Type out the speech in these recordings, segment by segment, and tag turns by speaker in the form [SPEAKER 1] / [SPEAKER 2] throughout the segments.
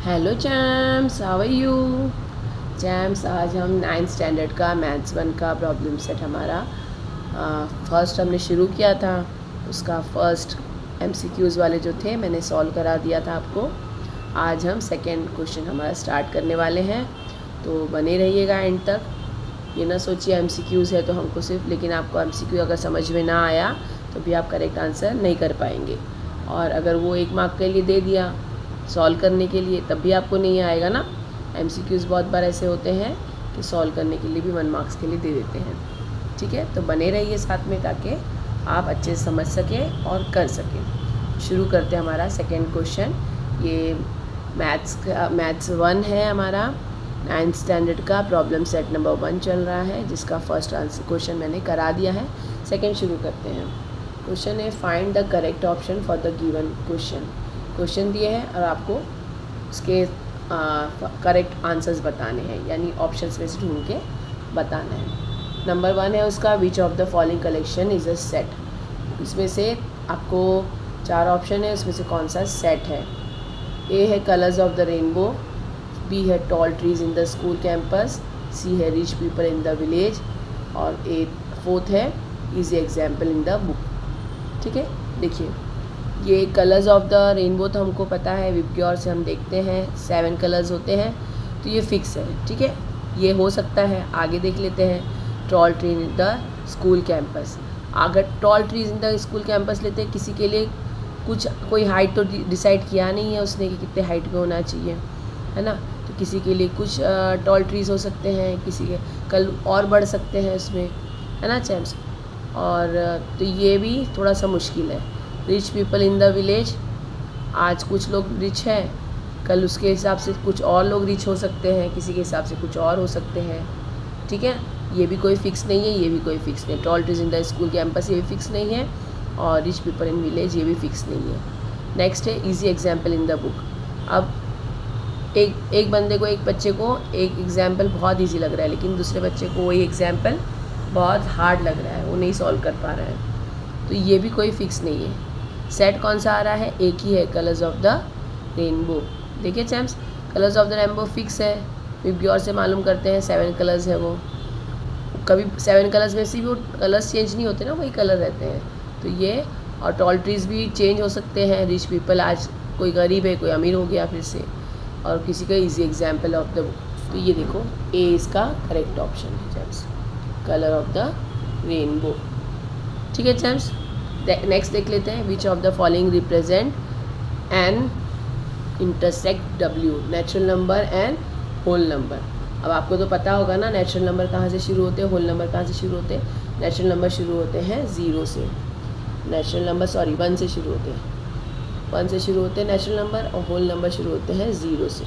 [SPEAKER 1] Hello champs, how are you champs. आज हम 9th standard का मैथ्स 1 का प्रॉब्लम सेट हमारा फर्स्ट हमने शुरू किया था। उसका फर्स्ट MCQs वाले जो थे मैंने सॉल्व करा दिया था आपको। आज हम सेकेंड क्वेश्चन हमारा स्टार्ट करने वाले हैं, तो बने रहिएगा एंड तक। ये ना सोचिए MCQs है तो हमको सिर्फ, लेकिन आपको MCQ अगर समझ में ना आया तो भी आप करेक्ट आंसर नहीं कर पाएंगे, और अगर वो 1 मार्क के लिए दे दिया सॉल्व करने के लिए तब भी आपको नहीं आएगा ना। MCQs बहुत बार ऐसे होते हैं कि सॉल्व करने के लिए भी 1 मार्क्स के लिए दे देते हैं। ठीक है, तो बने रहिए साथ में ताकि आप अच्छे से समझ सकें और कर सकें। शुरू करते हैं हमारा सेकेंड क्वेश्चन। ये मैथ्स 1 है हमारा 9th स्टैंडर्ड का प्रॉब्लम सेट नंबर 1 चल रहा है, जिसका फर्स्ट आंसर क्वेश्चन मैंने करा दिया है। सेकेंड शुरू करते हैं। क्वेश्चन है find the correct option for the given question. Question दिए हैं और आपको उसके करेक्ट आंसर्स बताने हैं, यानी ऑप्शंस में से ढूंढ के बताना है। नंबर 1 है उसका विच of the following collection is a set. इसमें से आपको 4 ऑप्शन है, उसमें से कौन सा सेट है। ए है colours of the rainbow, B है tall trees in the school campus, C है rich people in the village, और फोर्थ है easy example in the book. ठीक है, देखिए ये कलर्स ऑफ द रेनबो तो हमको पता है, विबग्योर से हम देखते हैं 7 कलर्स होते हैं, तो ये फिक्स है। ठीक है, ये हो सकता है। आगे देख लेते हैं tall tree in the school campus. अगर tall trees in the school campus लेते हैं, किसी के लिए कोई हाइट तो डिसाइड किया नहीं है उसने कि कितने हाइट पे होना चाहिए, है ना। तो किसी के लिए कुछ टॉल ट्रीज हो सकते हैं, किसी के कल और बढ़ सकते हैं उसमें, है ना चैम्स। और तो ये भी थोड़ा सा मुश्किल है। Rich people in the village, आज कुछ लोग रिच हैं, कल उसके हिसाब से कुछ और लोग रिच हो सकते हैं, किसी के हिसाब से कुछ और हो सकते हैं। ठीक है, ये भी कोई फिक्स नहीं है, ये भी कोई फिक्स नहीं। Toll trees in the school campus ये भी फिक्स नहीं है, और रिच पीपल इन विलेज ये भी फिक्स नहीं है। नेक्स्ट है easy example in the book. अब एक बंदे को, एक बच्चे को एक एग्जाम्पल बहुत ईजी लग रहा है, लेकिन दूसरे बच्चे को वही एग्जाम्पल बहुत हार्ड लग रहा है, वो नहीं सॉल्व कर पा रहा है, तो ये भी कोई फिक्स नहीं है। सेट कौन सा आ रहा है, एक ही है, कलर्स ऑफ द रेनबो। देखिए champs, colours of the rainbow fix है, विबग्योर से मालूम करते हैं 7 कलर्स है वो। कभी 7 कलर्स में से भी वो कलर्स चेंज नहीं होते ना, वही कलर रहते हैं। तो ये, और टॉल ट्रीज भी चेंज हो सकते हैं। रिच पीपल, आज कोई गरीब है, कोई अमीर हो गया फिर से, और किसी का easy example of the book. तो ये देखो ए इसका करेक्ट ऑप्शन है champs, colour of the rainbow. ठीक है चैम्स, नेक्स्ट देख लेते हैं which of the following represent N intersect W, natural number and whole number. अब आपको तो पता होगा ना नेचुरल नंबर कहाँ से शुरू होते हैं, होल नंबर कहाँ से शुरू होते हैं। नेचुरल नंबर शुरू होते हैं 0 से, नेचुरल नंबर 1 से शुरू होते हैं, 1 से शुरू होते हैं नेचुरल नंबर, और होल नंबर शुरू होते हैं 0 से।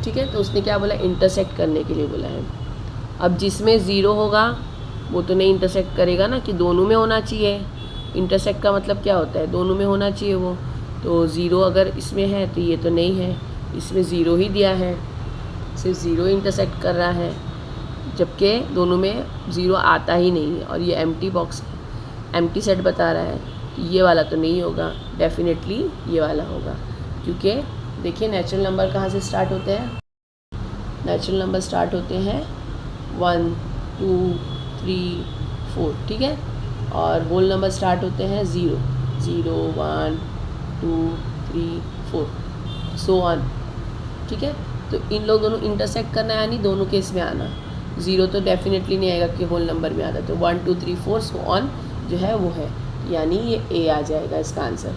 [SPEAKER 1] ठीक है, तो उसने क्या बोला, इंटरसेक्ट करने के लिए बोला है। अब जिसमें 0 होगा वो तो नहीं इंटरसेक्ट करेगा ना, कि दोनों में होना चाहिए। इंटरसेक्ट का मतलब क्या होता है, दोनों में होना चाहिए वो। तो 0 अगर इसमें है तो ये तो नहीं है, इसमें 0 ही दिया है, सिर्फ 0 इंटरसेक्ट कर रहा है, जबकि दोनों में 0 आता ही नहीं है, और ये एम्प्टी बॉक्स है, एम्प्टी सेट बता रहा है। तो ये वाला तो नहीं होगा, डेफिनेटली ये वाला होगा, क्योंकि देखिए नेचुरल नंबर कहाँ से स्टार्ट होते हैं। नेचुरल नंबर स्टार्ट होते हैं 1 2 3 4, ठीक है, और होल नंबर स्टार्ट होते हैं 0 0 1 2 3 4 सो ऑन। ठीक है, तो इन लोग दोनों इंटरसेक्ट करना है, यानी दोनों केस में आना। 0 तो डेफिनेटली नहीं आएगा कि होल नंबर में आता, तो 1 2 3 4 सो ऑन जो है वो है, यानी ये ए आ जाएगा इसका आंसर।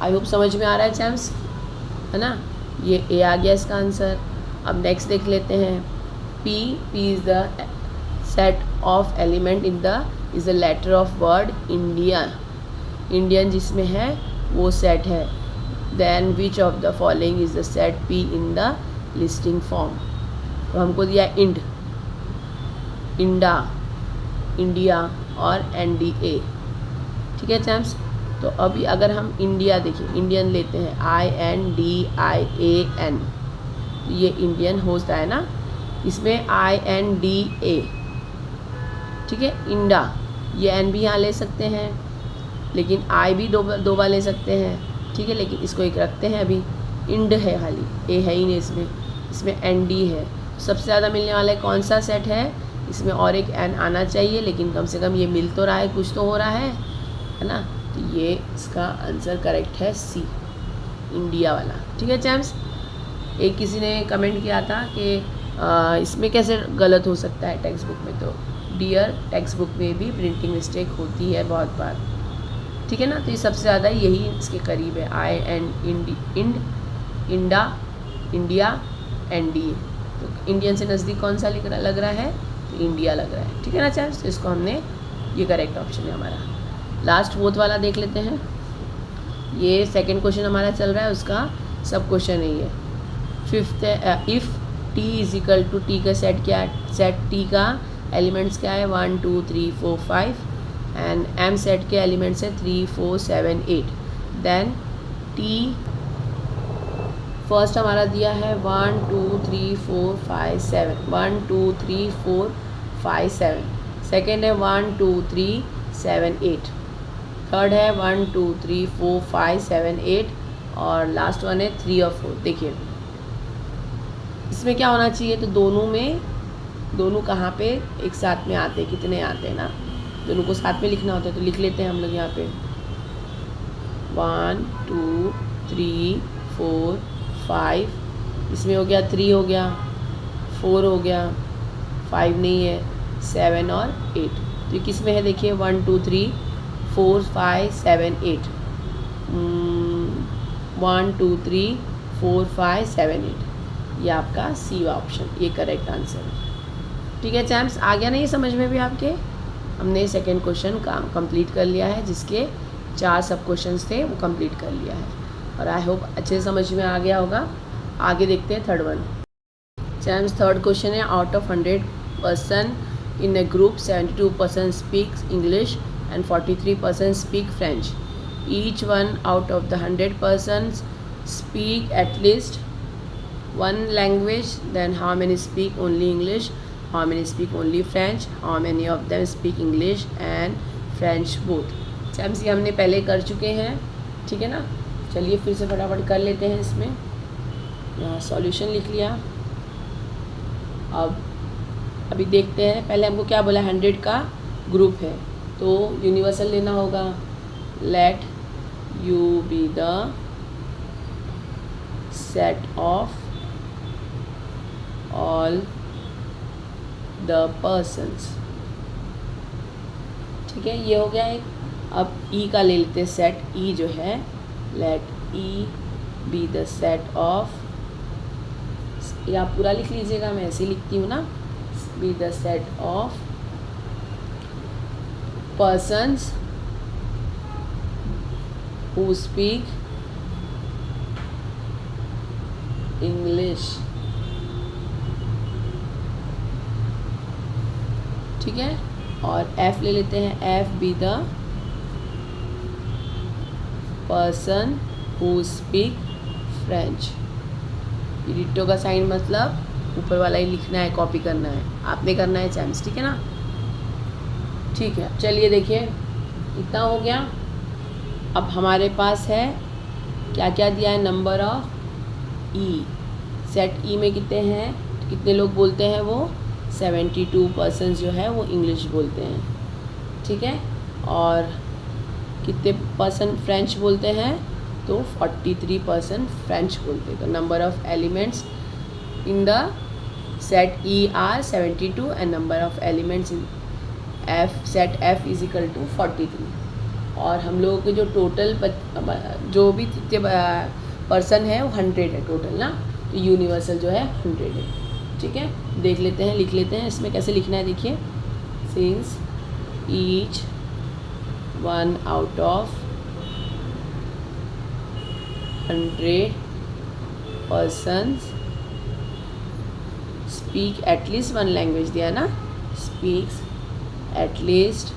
[SPEAKER 1] आई होप समझ में आ रहा है चैम्स, है ना। ये ए आ गया इसका आंसर। अब नेक्स्ट देख लेते हैं P is the set of element in the is the letter of word India, Indian जिसमें है वो सेट है। Then which of the following is the set P in the listing form. तो हमको दिया इंड, इंडा, इंडिया और NDA। ठीक है चैम्स, तो अभी अगर हम इंडिया देखिए, इंडियन लेते हैं INDIAN, तो ये इंडियन होता है ना, इसमें INDA। ठीक है, इंडा, ये एन भी यहाँ ले सकते हैं, लेकिन आई भी दो बार ले सकते हैं। ठीक है, लेकिन इसको एक रखते हैं अभी, इंड है, खाली ए है ही नहीं इसमें, इसमें एन डी है। सबसे ज़्यादा मिलने वाला है कौन सा सेट है, इसमें और एक एन आना चाहिए, लेकिन कम से कम ये मिल तो रहा है, कुछ तो हो रहा है ना। तो ये इसका आंसर करेक्ट है सी, इंडिया वाला। ठीक है चैम्स। एक किसी ने कमेंट किया था कि इसमें कैसे गलत हो सकता है टेक्स्ट बुक में, तो डियर टेक्स्ट बुक में भी प्रिंटिंग मिस्टेक होती है बहुत बार। ठीक है ना, तो ये सबसे ज़्यादा यही इसके करीब है, आई एंड इंड, इंडा, इंडिया, एन डी। तो इंडियन से नज़दीक कौन सा लग रहा है, तो इंडिया लग रहा है। ठीक है ना चैम्स, तो इसको हमने, ये करेक्ट ऑप्शन है हमारा। लास्ट फोर्थ वाला देख लेते हैं। ये सेकंड क्वेश्चन हमारा चल रहा है, उसका सब क्वेश्चन है ये। फिफ्थ है, if T is equal to, T का सेट क्या है, सेट टी का एलिमेंट्स क्या है 1 2 3 4 5 एंड एम सेट के एलिमेंट्स है 3 4 7 8। देन टी फर्स्ट हमारा दिया है 1 2 3 4 5 7, 1 2 3 4 5 7। सेकेंड है 1 2 3 7 8। थर्ड है 1 2 3 4 5 7 8 और लास्ट वन है 3 और 4। देखिए इसमें क्या होना चाहिए, तो दोनों कहाँ पे एक साथ में आते हैं, कितने आते हैं ना, दोनों को साथ में लिखना होता है। तो लिख लेते हैं हम लोग यहाँ पे 1 2 3 4 5, इसमें हो गया 3 हो गया, 4 हो गया, 5 नहीं है, 7 और 8। तो ये किस में है, देखिए 1 2 3 4 5 7 8, 1 2 3 4 5 7 8, ये आपका सी ऑप्शन, ये करेक्ट आंसर है। ठीक है चैम्प्स, आ गया ना ये समझ में भी आपके। हमने सेकंड क्वेश्चन काम कंप्लीट कर लिया है, जिसके 4 सब क्वेश्चंस थे वो कंप्लीट कर लिया है, और आई होप अच्छे से समझ में आ गया होगा। आगे देखते हैं third one. Champs third question है, out of 100 person in a group 72% speaks English and 43% speak French. Each one out of the 100 persons speak at least one language, then how many speak only English, how many speak only French, how many of them speak English and French both। चैम्स ये हमने पहले कर चुके हैं, ठीक है ना। चलिए फिर से फटाफट कर लेते हैं। इसमें यहाँ सॉल्यूशन लिख लिया। अब अभी देखते हैं, पहले हमको क्या बोला, 100 का ग्रुप है तो यूनिवर्सल लेना होगा। Let you B the set of all the persons. ठीक है, ये हो गया एक। अब ई का ले लेते हैं सेट, ई जो है, let E be the set of, ये आप पूरा लिख लीजिएगा, मैं ऐसे लिखती हूँ ना, B the set of persons who speak English. ठीक है, और एफ ले लेते हैं, F be the person who speak French. Ditto का साइन मतलब ऊपर वाला ही लिखना है, कॉपी करना है, आपने करना है चैम्स, ठीक है ना। ठीक है, चलिए देखिए इतना हो गया। अब हमारे पास है क्या क्या दिया है, नंबर ऑफ ई। सेट ई में कितने हैं, कितने लोग बोलते हैं, वो 72% जो है वो इंग्लिश बोलते हैं। ठीक है, और कितने परसेंट फ्रेंच बोलते हैं, तो 43% फ्रेंच बोलते हैं। तो number of elements in the set E are 72 and number of elements in F set F is equal to 43। और हम लोगों के जो टोटल जो भी पर्सन है वो 100 है टोटल ना, तो यूनिवर्सल जो है 100 है। ठीक है, देख लेते हैं, लिख लेते हैं। इसमें कैसे लिखना है, देखिए, since each one out of 100 persons speak at least one language, दिया ना, speaks at least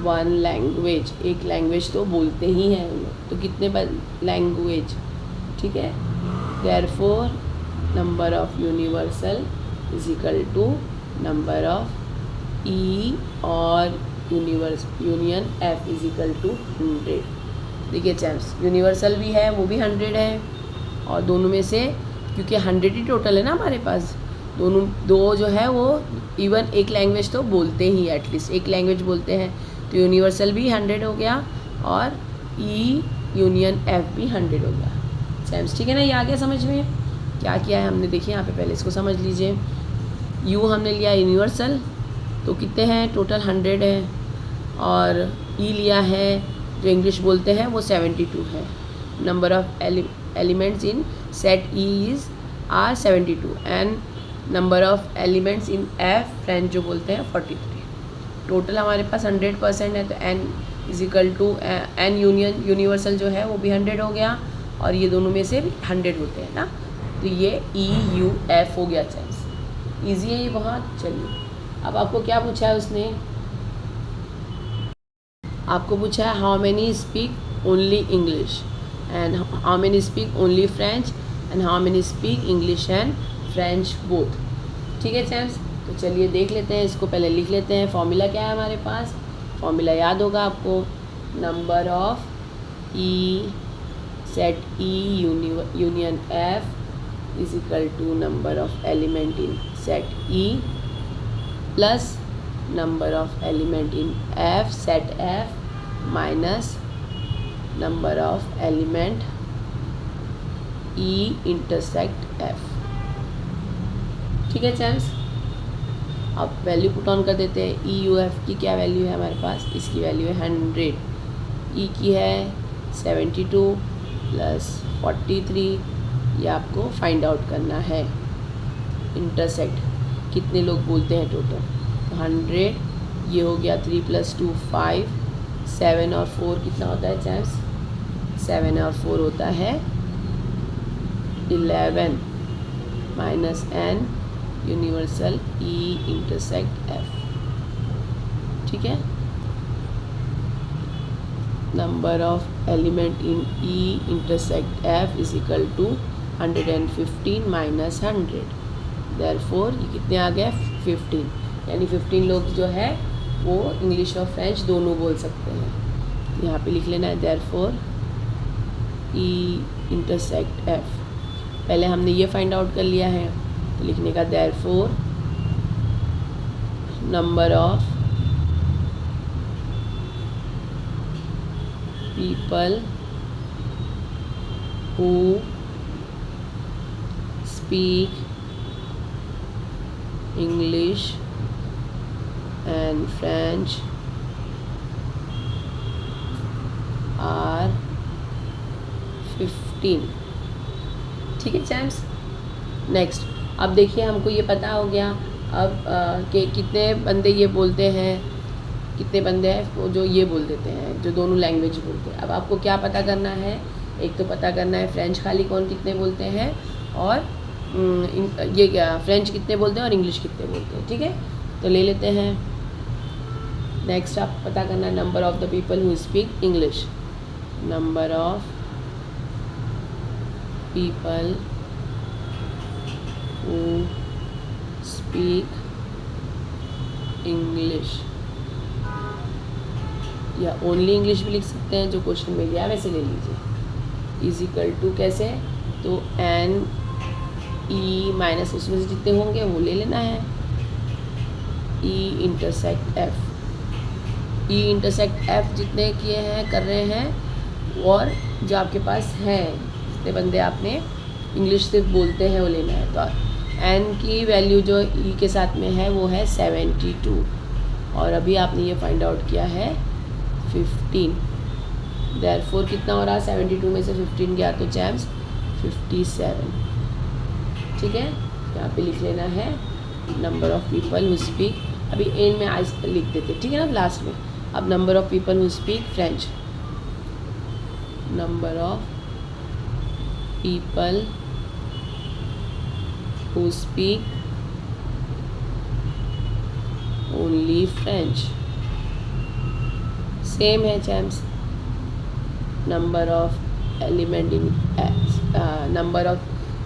[SPEAKER 1] one language, एक लैंग्वेज तो बोलते ही हैं हम लोग, तो कितने लैंग्वेज। ठीक है, therefore number of universal is equal to number of E और union F is equal to 100। देखिए चैम्प्स, यूनिवर्सल भी है, वो भी 100 है, और दोनों में से क्योंकि 100 ही टोटल है ना हमारे पास, दोनों दो जो है वो इवन एक लैंग्वेज तो बोलते ही, एटलीस्ट एक लैंग्वेज बोलते हैं, तो यूनिवर्सल भी 100 हो गया और ई यूनियन एफ भी 100 हो गया। चैम्प्स ठीक है ना, ये आ गया समझ में क्या किया है हमने? देखिए यहाँ पे पहले इसको समझ लीजिए। यू हमने लिया यूनिवर्सल, तो कितने हैं टोटल? 100 है, और ई लिया है जो इंग्लिश बोलते हैं वो 72 है। Number of elements in set E is are 72 and number of elements in F French जो बोलते हैं 43। टोटल हमारे पास 100% है, तो N is equal to N universal जो है वो भी 100 हो गया, और ये दोनों में से भी 100 होते हैं ना, तो ये ई यू एफ हो गया। चैम्स ईजी है ये बहुत। चलिए अब आपको क्या पूछा है उसने? आपको पूछा है how many speak only English and how many speak only French and how many speak English and French both. ठीक है चैम्प्स, तो चलिए देख लेते हैं इसको, पहले लिख लेते हैं। फॉर्मूला क्या है हमारे पास? फॉर्मूला याद होगा आपको, number of E set E union F is equal to number of element in set E plus number of element in F set F minus number of element E intersect F. ठीक है champs, अब value put on कर देते हैं। E U F की क्या value है हमारे पास? इसकी वैल्यू है 100, ई की है 72 प्लस 43, ये आपको फाइंड आउट करना है। इंटरसेक्ट कितने लोग बोलते हैं टोटल? 100, ये हो गया 3 + 2 5, 7 और 4 कितना होता है चैम्प्स? 7 और 4 होता है 11 minus N universal E intersect F. ठीक है, number of element in E intersect F is equal to 115 minus 100, therefore ये कितने आ गए? 15, यानी 15 लोग जो है वो इंग्लिश और फ्रेंच दोनों बोल सकते हैं। यहाँ पे लिख लेना है देयरफॉर ई इंटरसेक्ट एफ। पहले हमने ये फाइंड आउट कर लिया है, तो लिखने का therefore number of people who speak English and French are 15। ठीक है चैम्प्स, नेक्स्ट अब देखिए हमको ये पता हो गया अब कि कितने बंदे ये बोलते हैं, कितने बंदे हैं वो जो ये बोल देते हैं, जो दोनों लैंग्वेज बोलते हैं। अब आपको क्या पता करना है? एक तो पता करना है फ्रेंच खाली कौन कितने बोलते हैं, और ये क्या फ्रेंच कितने बोलते हैं और इंग्लिश कितने बोलते हैं। ठीक है, तो ले लेते हैं। नेक्स्ट आप पता करना है number of the people who speak English, number of people who speak English, या ओनली इंग्लिश भी लिख सकते हैं, जो क्वेश्चन में दिया वैसे ले लीजिए। इज इक्वल टू कैसे? तो एन ई माइनस उसमें से जितने होंगे वो ले लेना है, ई इंटरसेक्ट एफ। ई इंटरसेक्ट एफ जितने किए हैं कर रहे हैं, और जो आपके पास हैं जितने बंदे आपने इंग्लिश सिर्फ बोलते हैं वो लेना है। तो एन की वैल्यू जो ई के साथ में है वो है 72, और अभी आपने ये फाइंड आउट किया है 15, देयरफॉर कितना हो रहा है? 72 में से 15 गया तो चैम्प्स 57। ठीक है, यहाँ पे लिख लेना है number of people who speak, अभी एंड में आई लिख देते, ठीक है ना, लास्ट में। अब number of people who speak French, number of people who speak only French, same है champs. Number of element in number of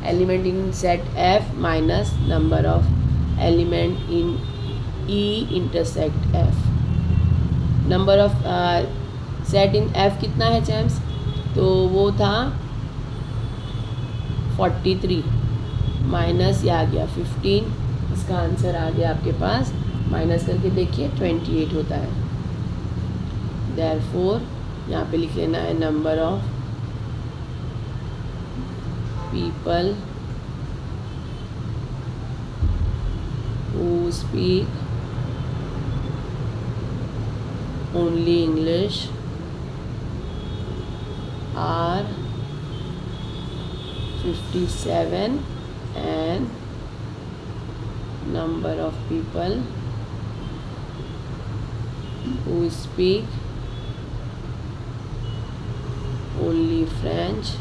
[SPEAKER 1] element in set F minus number of element in E intersect F. Number of set in F कितना है चैम्स, तो वो था 43 minus ये आ गया 15, इसका answer आ गया आपके पास, माइनस करके देखिए 28 होता है। देयरफॉर यहाँ पे लिख लेना है number of people who speak only English are 57 and number of people who speak only French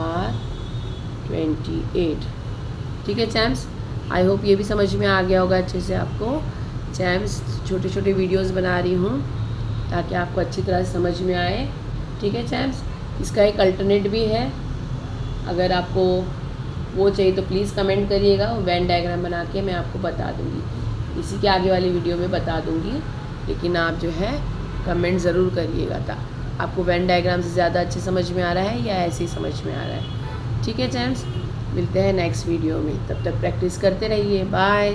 [SPEAKER 1] are 28। ठीक है चैम्स, आई होप ये भी समझ में आ गया होगा अच्छे से आपको। चैम्स छोटे छोटे वीडियोस बना रही हूँ ताकि आपको अच्छी तरह से समझ में आए। ठीक है चैम्स, इसका एक अल्टरनेट भी है, अगर आपको वो चाहिए तो प्लीज़ कमेंट करिएगा, वेन डायग्राम बना के मैं आपको बता दूँगी, इसी के आगे वाली वीडियो में बता दूँगी। लेकिन आप जो है कमेंट ज़रूर करिएगा था आपको वेन डायग्राम से ज़्यादा अच्छे समझ में आ रहा है या ऐसे ही समझ में आ रहा है। ठीक है चैम्स, मिलते हैं नेक्स्ट वीडियो में, तब तक प्रैक्टिस करते रहिए। बाय।